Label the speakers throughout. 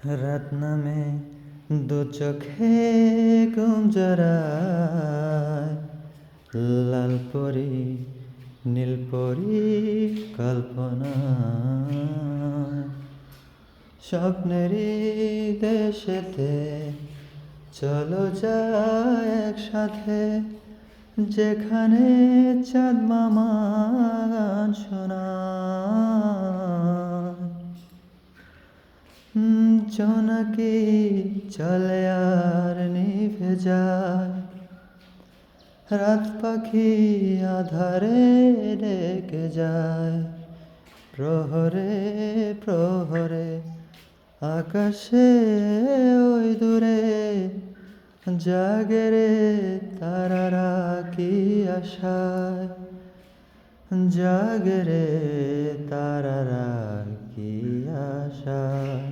Speaker 1: রাত নামে দু চোখে ঘুম জড়ায়, লাল পরি নীল পরি কল্পনায়। স্বপ্নেরই দেশেতে চলো যায় একসাথে, যেখানে চাঁদ মামা গান শোনায়। জোনাকি চলে আর নিভে যায়, রাত পাখি আধারে ডেকে যায়। প্রহরে প্রহরে আকাশে ওই দূরে জাগে রে তারারা কি আশায়, জাগে রে তারারা কি আশায়।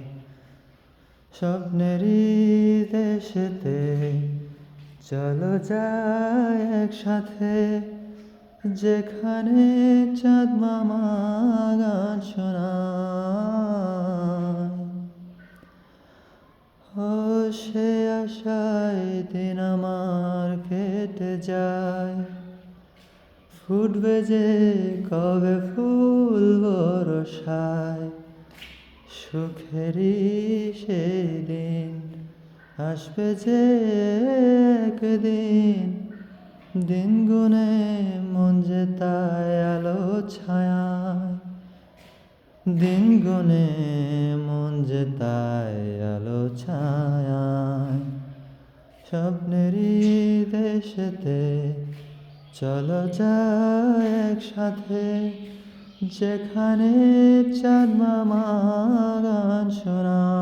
Speaker 1: স্বপ্নেরই দেশেতে চলো যায় একসাথে, যেখানে চাঁদ মামা গান শোনায়। ও সে আশায় দিন আমার কেটে যায়, ফুটবে যে কবে ফুল বরষায়। সুখেরই সেই দিন আসবে যে একদিন, দিন গুনে মন যে তাই আলো ছায়ায়, দিন গুনে মন যে তাই আলো ছায়ায়। স্বপ্নেরই দেশেতে চলো যায় একসাথে, যেখানে চাঁদ মামা গান শোনায়।